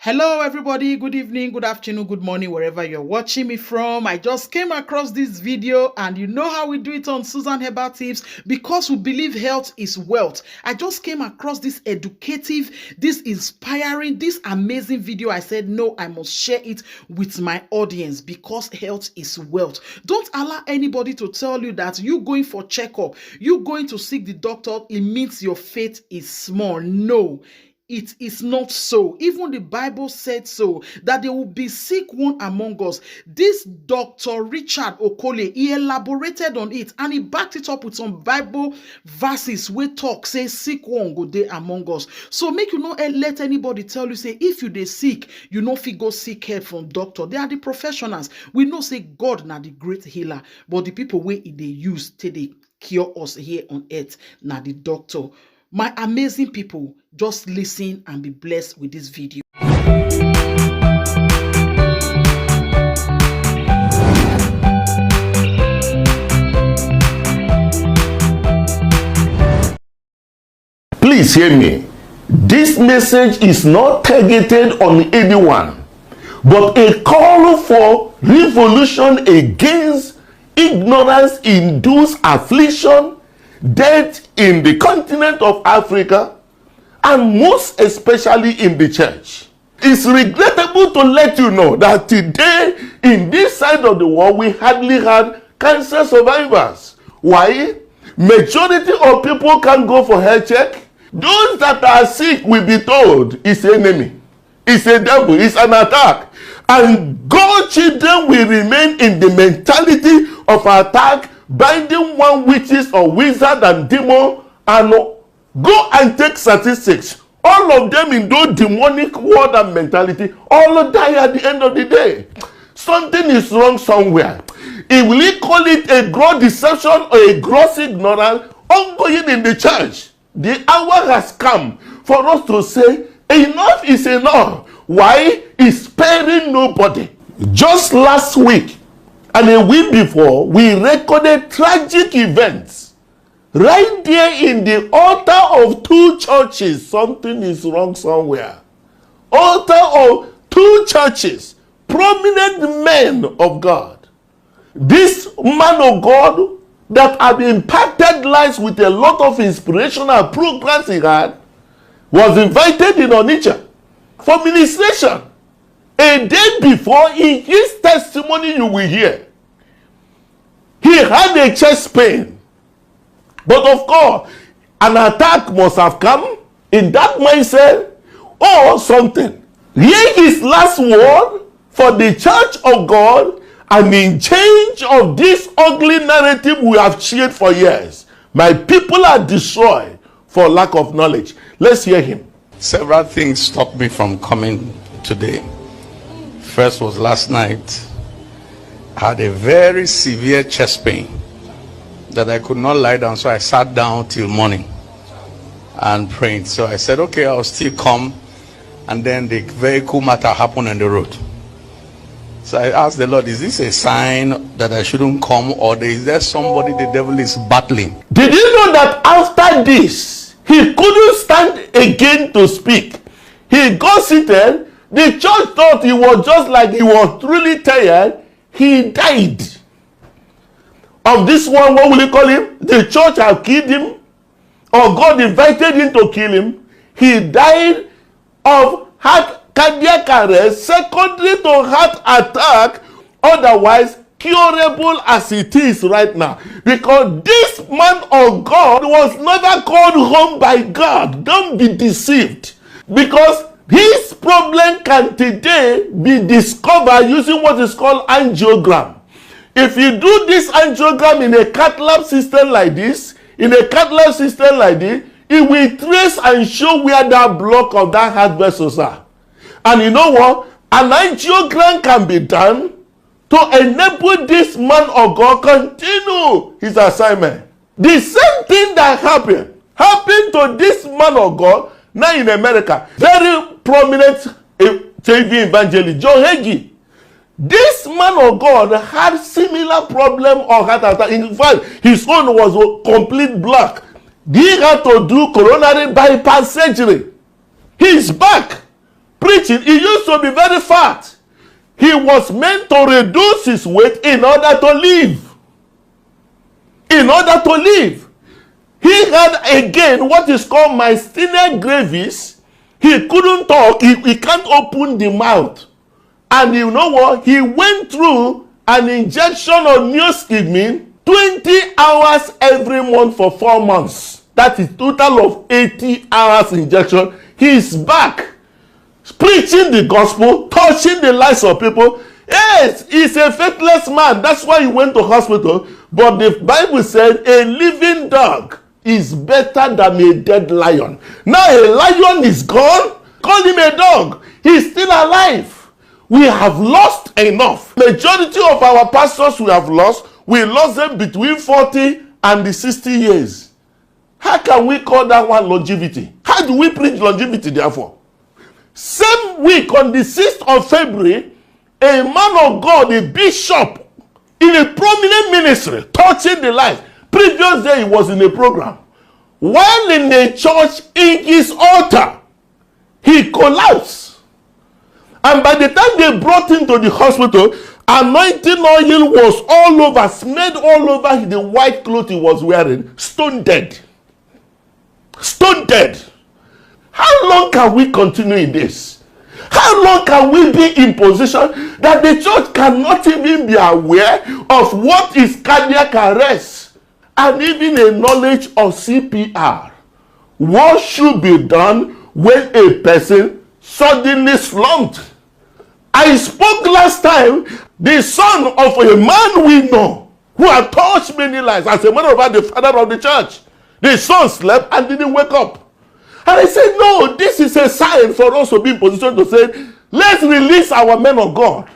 Hello everybody, good evening, good afternoon, good morning, wherever you're watching me from. I just came across this video and you know how we do it on Susan Herbal Tips because we believe health is wealth. I just came across this educative, this inspiring, this amazing video. I said, no, I must share it with my audience because health is wealth. Don't allow anybody to tell you that you going for checkup, you going to seek the doctor, it means your faith is small. No. It is not so. Even the Bible said so, that there will be sick one among us. This Dr. Richard Okole, he elaborated on it and he backed it up with some Bible verses where talk say sick one go there among us. So make you not let anybody tell you, say, if you dey sick, you no fit go seek help from doctor. They are the professionals. We know say God na the great healer, but the people wey they use till they cure us here on earth na the doctor. My amazing people, just listen and be blessed with this video. Please hear me. This message is not targeted on anyone, but a call for revolution against ignorance-induced affliction, death in the continent of Africa, and most especially in the church. It's regrettable to let you know that today in this side of the world we hardly had cancer survivors. Why? Majority of people can go for health check. Those that are sick will be told it's an enemy, it's a devil, it's an attack. And God's children will remain in the mentality of attack, binding one witches or wizard and demon, and go and take statistics. All of them in those demonic word and mentality, all die at the end of the day. Something is wrong somewhere. If we call it a gross deception or a gross ignorance ongoing in the church, the hour has come for us to say enough is enough. Why? It's sparing nobody. Just last week and a week before, we recorded tragic events right there in the altar of two churches. Something is wrong somewhere. Altar of two churches, prominent men of God. This man of God that had impacted lives with a lot of inspirational programs he had was invited in Onitsha for ministration. A day before, in his testimony you will hear, he had a chest pain. But of course, an attack must have come in that mindset or something. Here is last word for the church of God, and in change of this ugly narrative we have shared for years. My people are destroyed for lack of knowledge. Let's hear him. Several things stopped me from coming today. First was last night. I had a very severe chest pain that I could not lie down, so I sat down till morning and prayed. So I said, okay, I'll still come. And then the vehicle matter happened on the road. So I asked the Lord, is this a sign that I shouldn't come, or is there somebody the devil is battling? Did you know that after this, he couldn't stand again to speak? He got seated. The church thought he was just like he was really tired. He died. Of this one, what will you call him? The church have killed him, or God invited him to kill him. He died of cardiac arrest, secondary to heart attack, otherwise curable as it is right now. Because this man of God was never called home by God. Don't be deceived. Because his problem can today be discovered using what is called angiogram. If you do this angiogram in a cath lab system like this, it will trace and show where that block of that heart vessels are. And you know what? An angiogram can be done to enable this man of God continue his assignment. The same thing that happened to this man of God now in America. Very prominent TV evangelist, John Hagee. This man of God had similar problem of heart attack. In fact, his own was a complete block. He had to do coronary bypass surgery. He's back. preaching, he used to be very fat. He was meant to reduce his weight in order to live. In order to live. He had again what is called myasthenia gravis. He couldn't talk. He can't open the mouth. And you know what? He went through an injection of neoschizmin 20 hours every month for 4 months. That is total of 80 hours injection. He is back, preaching the gospel, touching the lives of people. Yes, he's a faithless man. That's why he went to hospital. But the Bible said a living dog is better than a dead lion. Now a lion is gone. Call him a dog. He's still alive. We have lost enough. Majority of our pastors we have lost, we lost them between 40 and the 60 years. How can we call that one longevity? How do we preach longevity therefore? Same week on the 6th of February, a man of God, a bishop in a prominent ministry, touching the life. Previous day he was in a program. While in a church in his altar, he collapsed. And by the time they brought him to the hospital, anointing oil was all over, smeared all over the white cloth he was wearing. Stone dead. Stone dead. How long can we continue in this? How long can we be in position that the church cannot even be aware of what is cardiac arrest and even a knowledge of CPR? What should be done when a person suddenly slumped? I spoke last time, the son of a man we know who had touched many lives. As a matter of fact, the father of the church. The son slept and didn't wake up. And I said, no, this is a sign for us to be in position to say, let's release our men of God.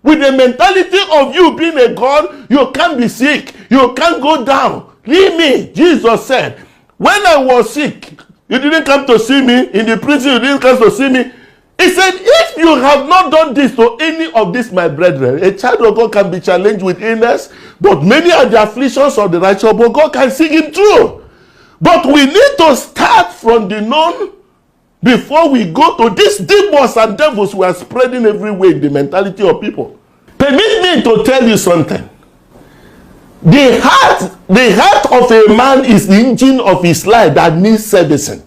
With the mentality of you being a God, you can't be sick. You can't go down. Leave me. Jesus said, when I was sick, you didn't come to see me. In the prison, you didn't come to see me. He said, if you have not done this to any of this, my brethren, a child of God can be challenged with illness, but many are the afflictions of the righteous, but God can see him through. But we need to start from the known before we go to these demons and devils we are spreading everywhere in the mentality of people. Permit me to tell you something. The heart of a man is the engine of his life that needs servicing.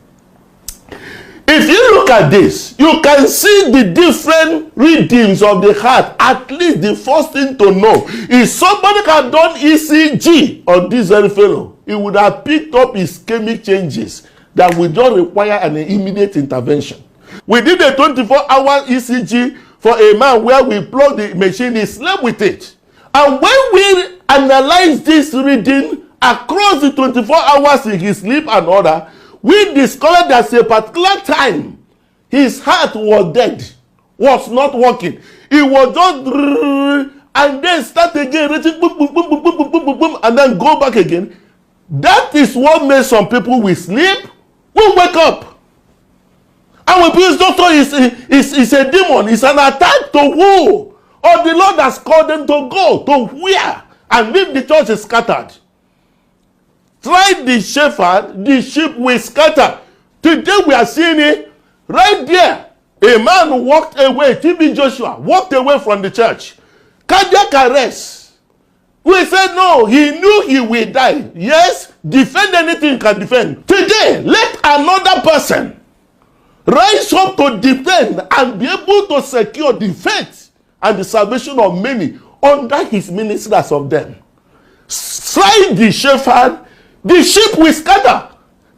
If you look at this, you can see the different readings of the heart. At least the first thing to know is somebody had done ECG on this very fellow. He would have picked up his chemical changes that would not require an immediate intervention. We did a 24-hour ECG for a man where we plugged the machine, he slept with it. And when we analyzed this reading across the 24 hours in his sleep and order, we discovered that at a particular time, his heart was dead, was not working. It was just, and then start again, and then go back again. That is what makes some people will sleep, will wake up. And when people doctor is a demon, it's an attack to who? Or the Lord has called them to go, to where? And if the church is scattered. Try the shepherd, the sheep will scatter. Today we are seeing it right there. A man walked away, TB Joshua, walked away from the church. Cardiac arrest. We said no, he knew he will die. Yes, defend anything you can defend. Today, let another person rise up to defend and be able to secure the faith and the salvation of many under his ministers of them. Strike the shepherd, the sheep will scatter.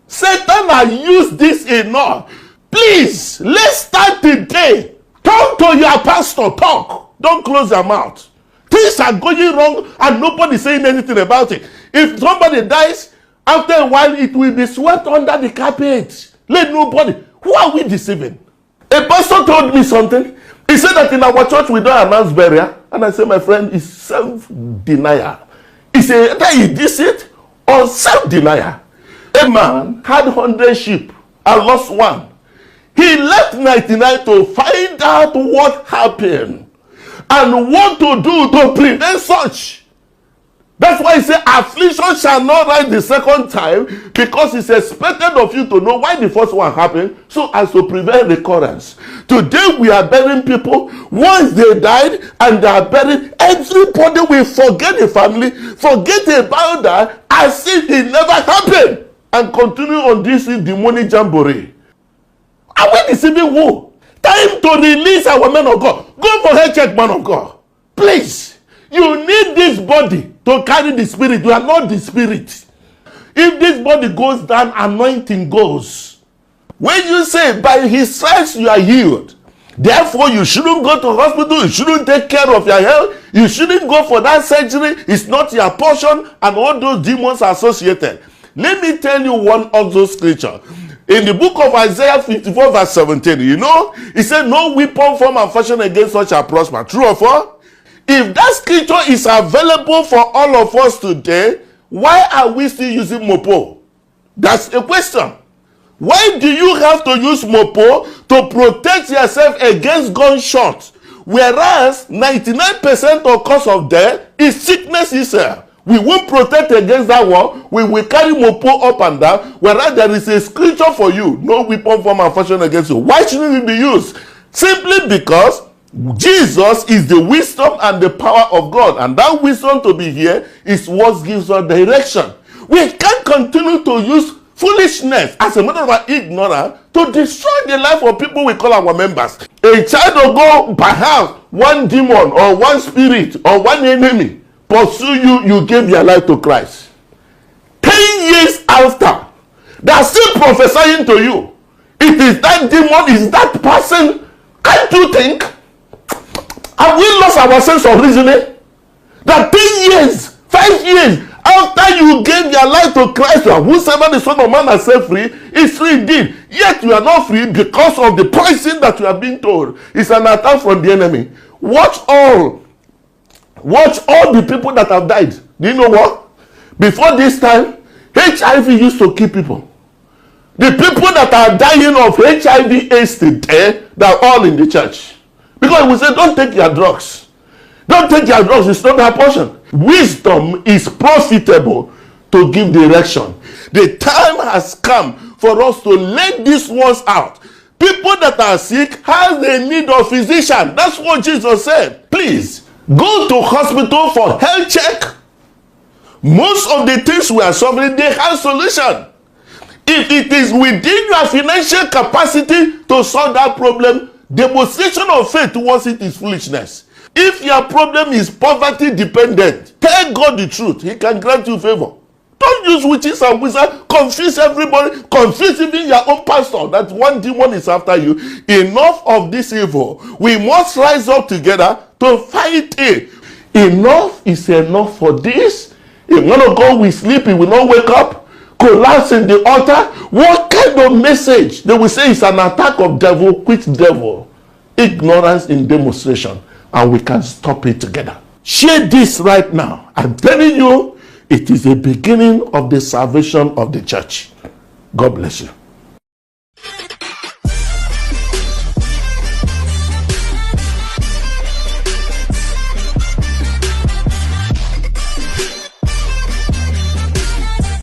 Satan has used this enough. Please, let's start today. Talk to your pastor, talk. Don't close your mouth. Things are going wrong and nobody is saying anything about it. If somebody dies, after a while it will be swept under the carpet. Let nobody. Who are we deceiving? A pastor told me something. He said that in our church we don't announce burial. And I said, my friend, it's self-denial. He said, that is deceit or self-denial. A man had 100 sheep and lost one. He left 99 to find out what happened and what to do to prevent such. That's why he said, affliction shall not rise the second time, because it's expected of you to know why the first one happened, so as to prevent recurrence. Today we are burying people. Once they died and they are buried, everybody will forget the family, forget about that, as if it never happened, and continue on this demonic jamboree. Are we deceiving who? Time to release our men of God. Go for head check, man of God. Please. You need this body to carry the spirit. You are not the spirit. If this body goes down, anointing goes. When you say, by his stripes you are healed, therefore you shouldn't go to hospital, you shouldn't take care of your health, you shouldn't go for that surgery, it's not your portion, and all those demons are associated. Let me tell you one of those scriptures. In the book of Isaiah 54 verse 17, you know, it said, no weapon formed and fashioned against such shall prosper. True or false? If that scripture is available for all of us today, why are we still using mopo? That's a question. Why do you have to use mopo to protect yourself against gunshots, whereas 99% of cause of death is sickness itself? We won't protect against that one. We will carry mopo up and down, whereas there is a scripture for you. No weapon formed and fashioned against you. Why shouldn't it be used? Simply because Jesus is the wisdom and the power of God, and that wisdom to be here is what gives us direction. We can't continue to use foolishness as a matter of ignorance to destroy the life of people we call our members. A child will go perhaps one demon or one spirit or one enemy pursue you, you gave your life to Christ. 10 years after, they're still prophesying to you. It is that demon, is that person. Can't you think? Have we lost our sense of reasoning? That 10 years, 5 years after you gave your life to Christ, whosoever the Son of Man has set free is free indeed. Yet you are not free because of the poison that you are being told. It's an attack from the enemy. Watch all the people that have died. Do you know what? Before this time, HIV used to kill people. The people that are dying of HIV/AIDS today, they're all in the church. Because we say, don't take your drugs. Don't take your drugs, it's not that portion. Wisdom is profitable to give direction. The time has come for us to let these ones out. People that are sick have the need of physician. That's what Jesus said. Please, go to hospital for health check. Most of the things we are suffering, they have solution. If it is within your financial capacity to solve that problem, demonstration of faith towards it is foolishness. If your problem is poverty dependent, tell God the truth. He can grant you favor. Don't use witches and wizards. Confuse everybody. Confuse even your own pastor that one demon is after you. Enough of this evil. We must rise up together to fight it. Enough is enough for this. If one of God will sleep, he will not wake up. Collapse in the altar. What kind of message? They will say it's an attack of devil. Which devil? Ignorance in demonstration. And we can stop it together. Share this right now. I'm telling you, it is the beginning of the salvation of the church. God bless you.